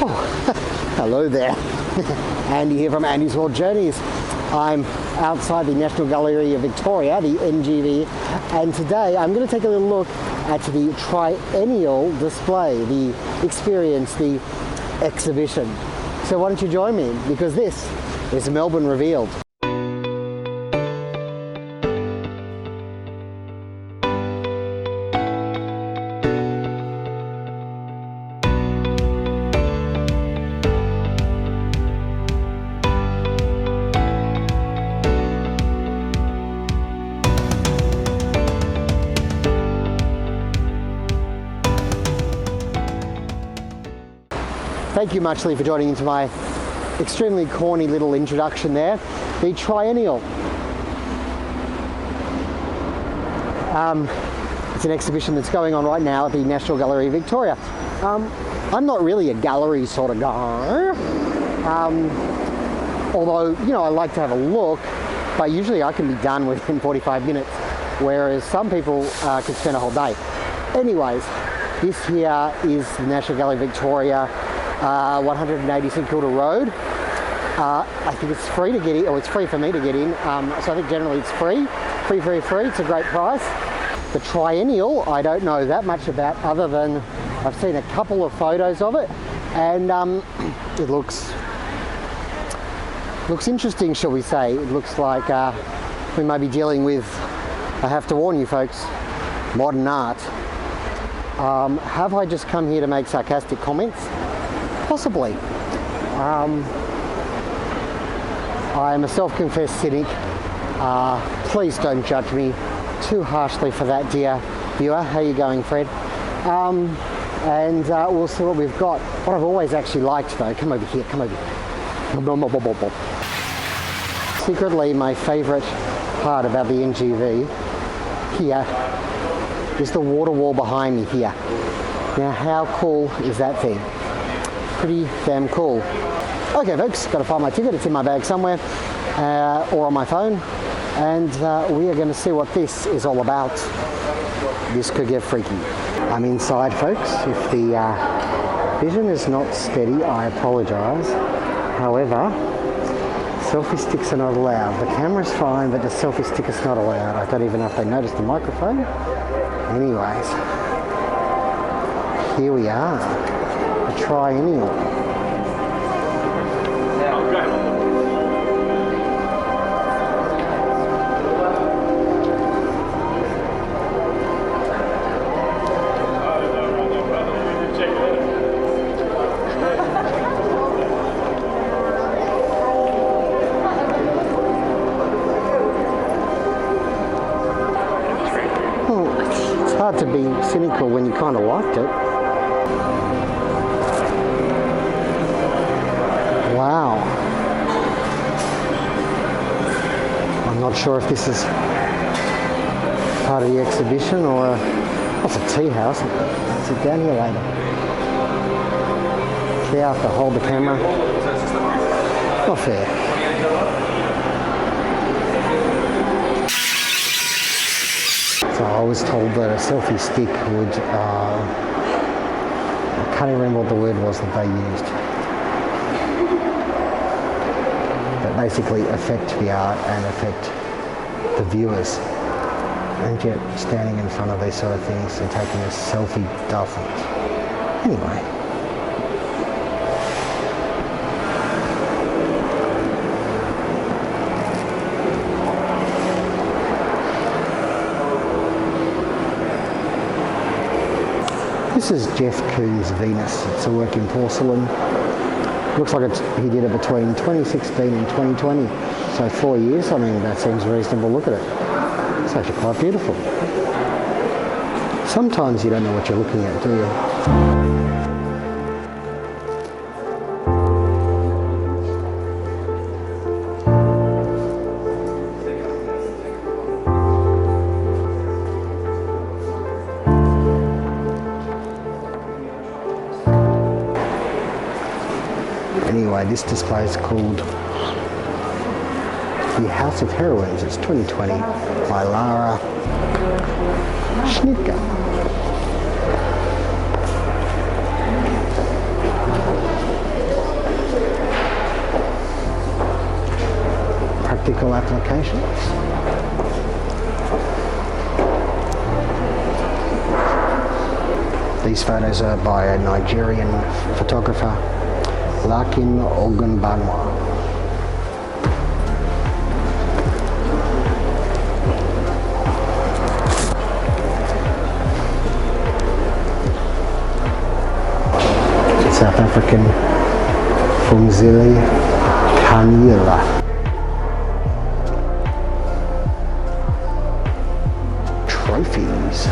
Hello there. Andy here from Andy's World Journeys. I'm outside the National Gallery of Victoria, the NGV, and today I'm going to take a little look at the Triennial display, the experience, the exhibition. So why don't you join me, because this is Melbourne Revealed. Thank you muchly for joining into my extremely corny little introduction there. The Triennial. It's an exhibition that's going on right now at the National Gallery of Victoria. I'm not really a gallery sort of guy, although, you know, I like to have a look, but usually I can be done within 45 minutes, whereas some people could spend a whole day. Anyways, this here is the National Gallery of Victoria, 180 St Kilda Road. I think it's free to get in, or it's free for me to get in, so I think generally it's free. Free, it's a great price. The Triennial, I don't know that much about, other than I've seen a couple of photos of it, and it looks interesting, shall we say. It looks like we may be dealing with, I have to warn you folks, modern art. Have I just come here to make sarcastic comments? Possibly. I'm a self-confessed cynic. Please don't judge me too harshly for that, dear viewer. How are you going, Fred? And we'll see what we've got. What I've always actually liked, though, come over here, come over here. Secretly, my favourite part about the NGV here is the water wall behind me here. Now, how cool is that thing? Pretty damn cool. Okay folks, got to find my ticket. It's in my bag somewhere, or on my phone, and we are going to see what this is all about. This could get freaky. I'm inside folks. If the vision is not steady, I apologise. However, selfie sticks are not allowed. The camera's fine, but the selfie stick is not allowed. I don't even know if they noticed the microphone. Anyways, here we are. A Triennial. Well, it's hard to be cynical when you kind of liked it. Wow. I'm not sure if this is part of the exhibition or it's a tea house. Sit down here later. Yeah, I have to hold the camera. Not fair. So I was told that a selfie stick would, I can't even remember what the word was that they used. Basically affect the art and affect the viewers, and yet standing in front of these sort of things and taking a selfie doesn't. Anyway. This is Jeff Koons' Venus. It's a work in porcelain. Looks like he did it between 2016 and 2020, so 4 years. I mean, that seems reasonable. Look at it. It's actually quite beautiful. Sometimes you don't know what you're looking at, do you? Anyway, this display is called the House of Heroines. It's 2020 by Lara Schnittger. practical applications. These photos are by a Nigerian photographer, Lakin Ogunbanwa. South African Fumzile Kanila. Trophies.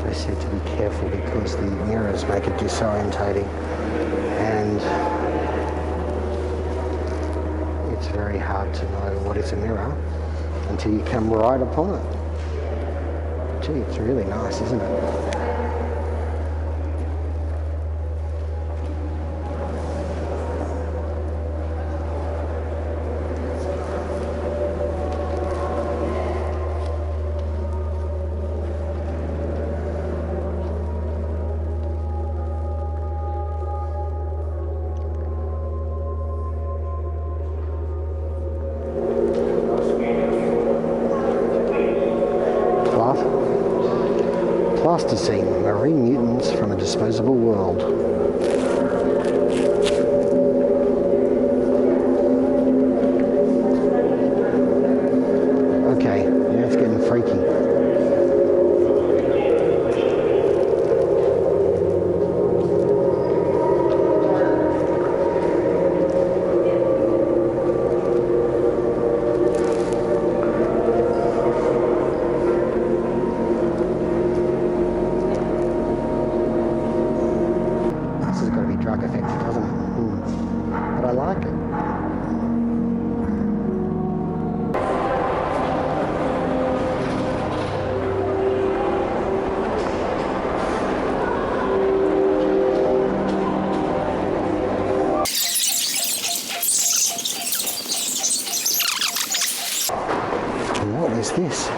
They said to be careful because the mirrors make it disorientating, and it's very hard to know what is a mirror until you come right upon it. Gee, it's really nice, isn't it? Plasticine, marine mutants from a disposable world. Okay, now it's getting freaky. This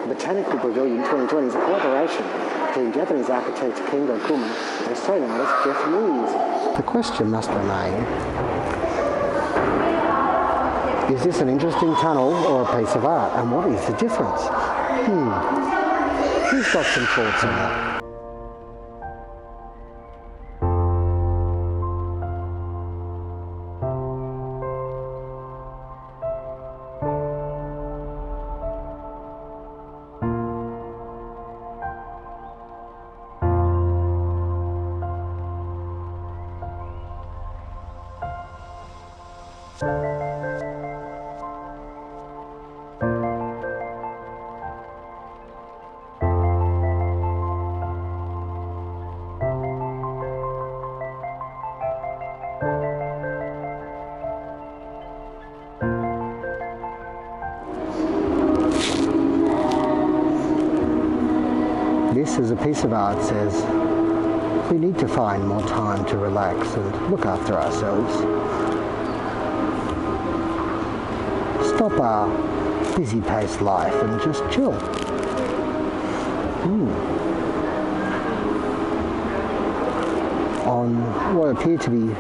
Botanical Pavilion 2020 is a collaboration between Japanese architect Kengo Kuma and Australian artist Jeff Lees. The question must remain, is this an interesting tunnel or a piece of art, and what is the difference? Who's got some thoughts on that? This is a piece of art says, we need to find more time to relax and look after ourselves. Stop our busy-paced life and just chill. On what appear to be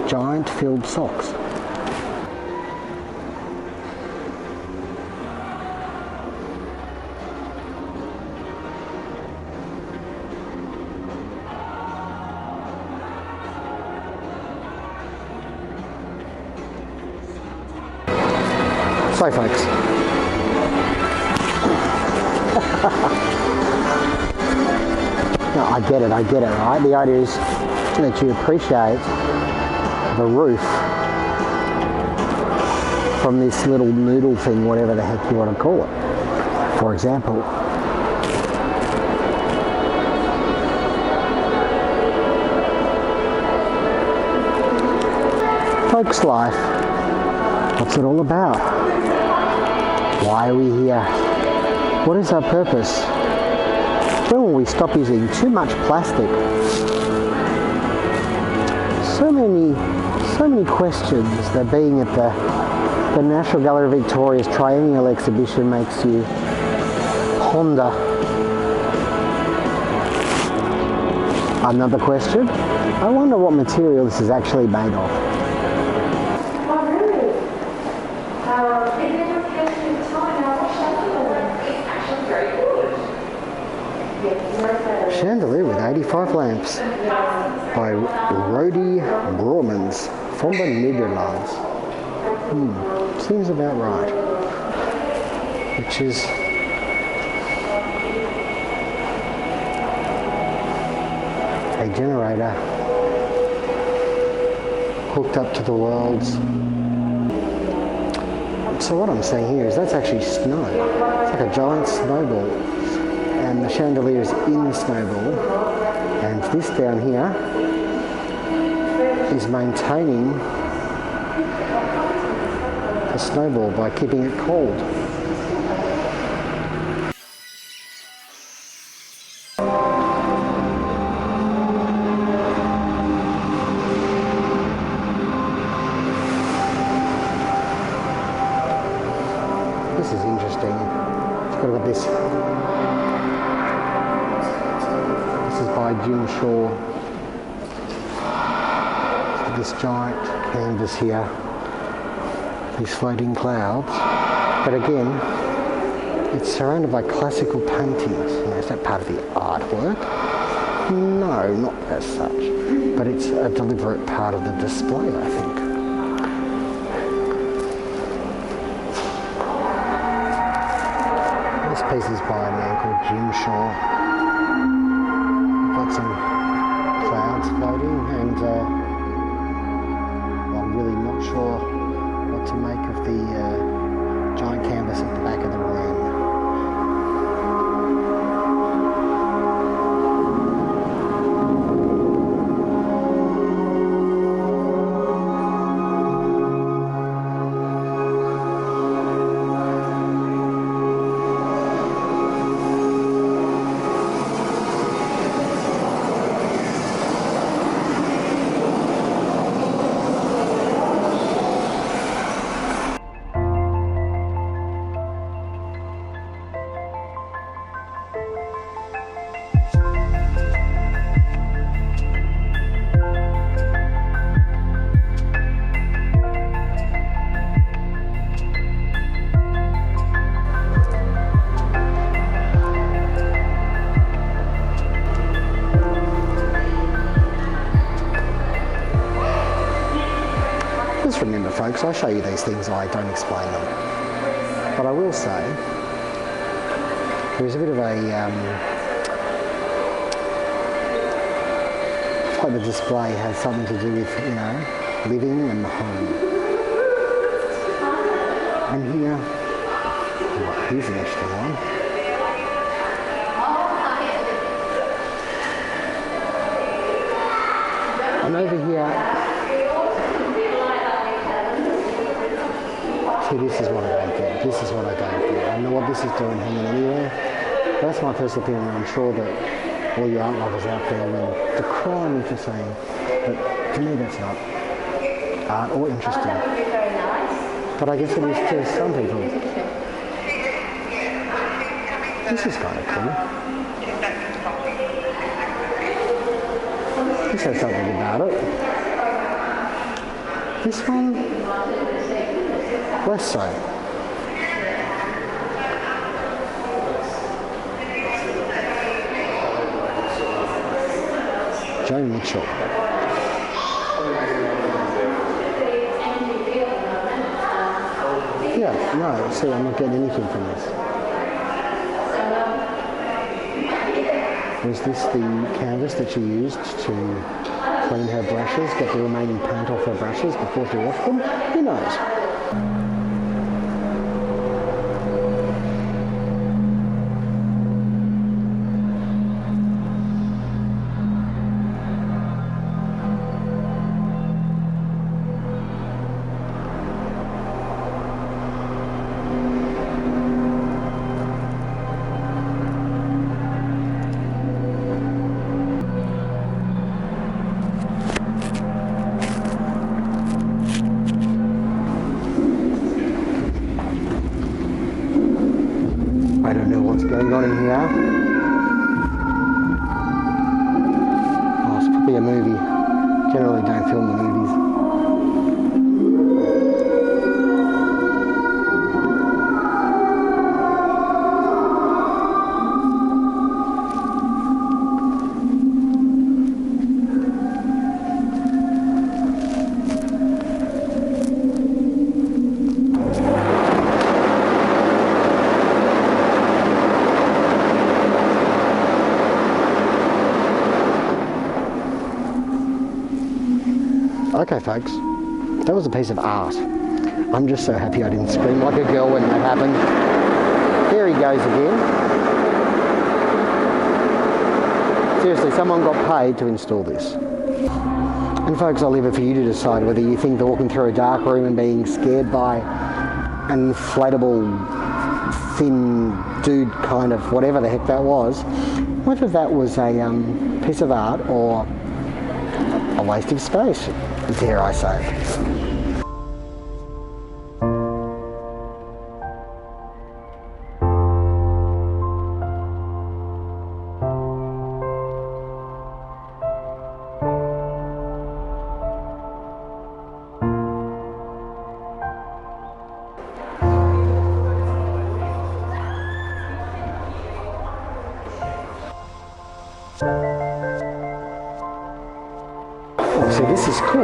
giant filled socks. So folks, no, I get it, right? The idea is that you appreciate the roof from this little noodle thing, whatever the heck you want to call it. For example, folks' life. What's it all about? Why are we here? What is our purpose? When will we stop using too much plastic? So many questions that being at the National Gallery of Victoria's Triennial Exhibition makes you ponder. Another question, I wonder what material this is actually made of. Oh really? It never occurred to me at the time. I watched that film. It's actually very good. Yeah, Chandelier with 85 lamps by Rodi Bromans from the Netherlands. Seems about right. Which is a generator hooked up to the world's. So what I'm saying here is that's actually snow. It's like a giant snowball. And the chandelier is in the snowball, and this down here is maintaining the snowball by keeping it cold. This is interesting. It's got this. By Jim Shaw. This giant canvas here, these floating clouds, but again it's surrounded by classical paintings. Is that part of the artwork? No, not as such, but it's a deliberate part of the display, I think. This piece is by a man called Jim Shaw. Some clouds floating, and I'm really not sure what to make of the giant canvas at the back of the room. Just remember folks, I show you these things, I don't explain them. But I will say, there is a bit of a, it's like the display has something to do with, you know, living and the home. And here, oh, here's an interesting one. And over here, see, this is what I don't get. This is what I don't get. I don't know what this is doing hanging anywhere. That's my personal opinion. I'm sure that all your art lovers out there will decry me for saying, but to me that's not art or interesting. But I guess it is to some people. This is kind of cool. This has something about it. This one, less so. Joe Mitchell. Yeah, no, see, I'm not getting anything from this. Was this the canvas that she used to clean her brushes, get the remaining paint off her brushes before she washed them? Who knows? generally don't film the movies. Okay folks, that was a piece of art. I'm just so happy I didn't scream like a girl when that happened. There he goes again. Seriously, someone got paid to install this. And folks, I'll leave it for you to decide whether you think that walking through a dark room and being scared by an inflatable, thin dude kind of whatever the heck that was, whether that was a piece of art or a waste of space, dare I say. So this is cool.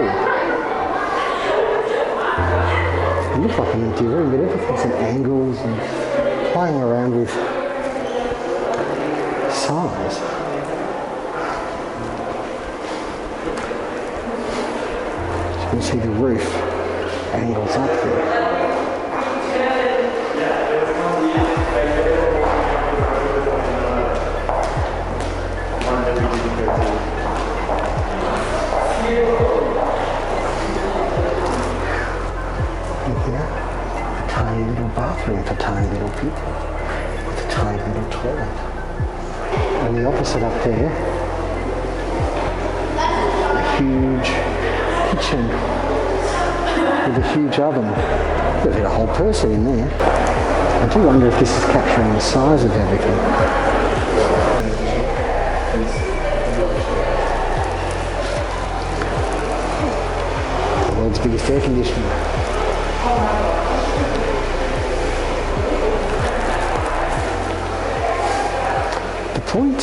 It looks like an empty room, but everything's at angles and playing around with size. You can see the roof angles up there. Bathroom for tiny little people with a tiny little toilet. And the opposite up there, a huge kitchen with a huge oven. There's a whole person in there. I do wonder if this is capturing the size of everything. The world's biggest air conditioner. Point?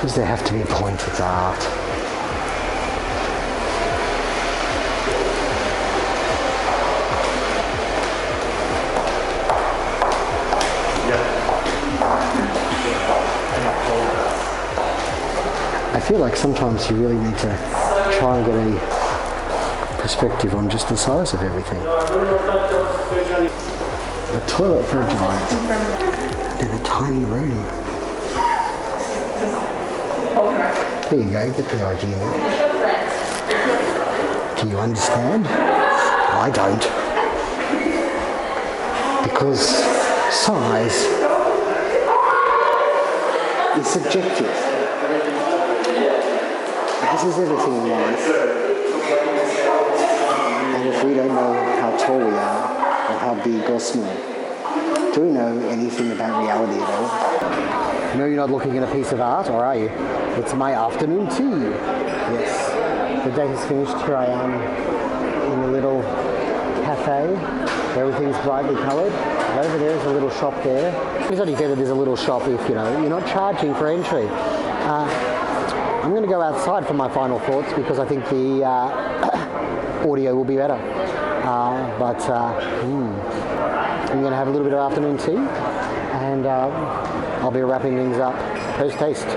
Does there have to be a point? It's art. I feel like sometimes you really need to try and get a perspective on just the size of everything. The toilet for a giant in a tiny room. There you go, get the idea. Do you understand? I don't. Because size is subjective. As is everything in life. And if we don't know how tall we are, or how big or small, do we know anything about reality at all? No, you're not looking at a piece of art, or are you? It's my afternoon tea. Yes, the day has finished. Here I am in a little cafe. Everything's brightly coloured. Over there is a little shop there. It's only fair that there's a little shop if, you know, you're not charging for entry. I'm going to go outside for my final thoughts because I think the audio will be better. I'm going to have a little bit of afternoon tea and I'll be wrapping things up post-haste.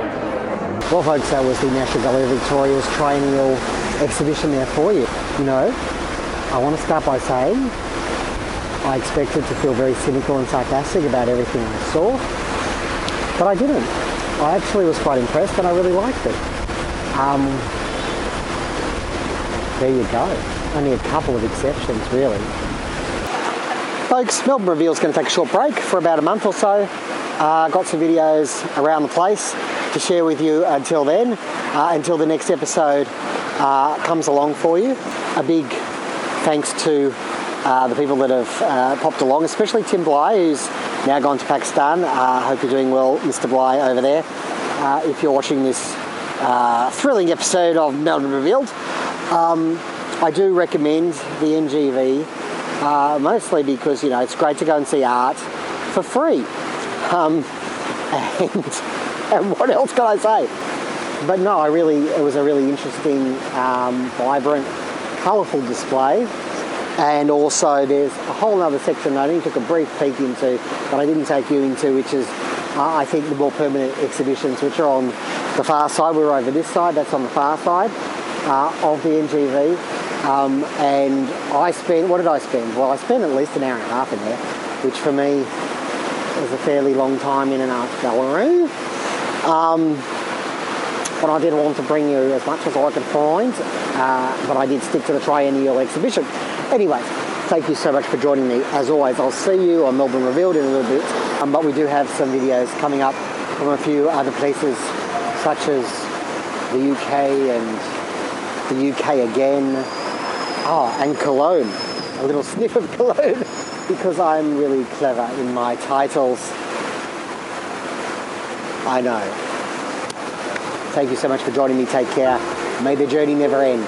Well folks, that was the National Gallery of Victoria's Triennial Exhibition there for you. You know, I want to start by saying I expected to feel very cynical and sarcastic about everything I saw, but I didn't. I actually was quite impressed and I really liked it. There you go. Only a couple of exceptions, really. Folks, Melbourne Reveal is going to take a short break for about a month or so. Got some videos around the place to share with you until then, until the next episode comes along for you. A big thanks to the people that have popped along, especially Tim Bly, who's now gone to Pakistan. Hope you're doing well, Mr. Bly, over there. If you're watching this thrilling episode of Melbourne Revealed. I do recommend the NGV, mostly because, you know, it's great to go and see art for free. And what else can I say? But no, it was a really interesting, vibrant, colourful display. And also there's a whole other section I only took a brief peek into, but I didn't take you into, which is, I think, the more permanent exhibitions, which are on the far side. We're over this side, that's on the far side of the NGV. And what did I spend? Well, I spent at least an hour and a half in there, which for me was a fairly long time in an art gallery. But I didn't want to bring you as much as I could find, but I did stick to the Triennial Exhibition. Anyway, thank you so much for joining me. As always, I'll see you on Melbourne Revealed in a little bit, but we do have some videos coming up from a few other places, such as the UK and the UK again. And Cologne, a little sniff of Cologne, because I'm really clever in my titles. I know. Thank you so much for joining me. Take care. May the journey never end.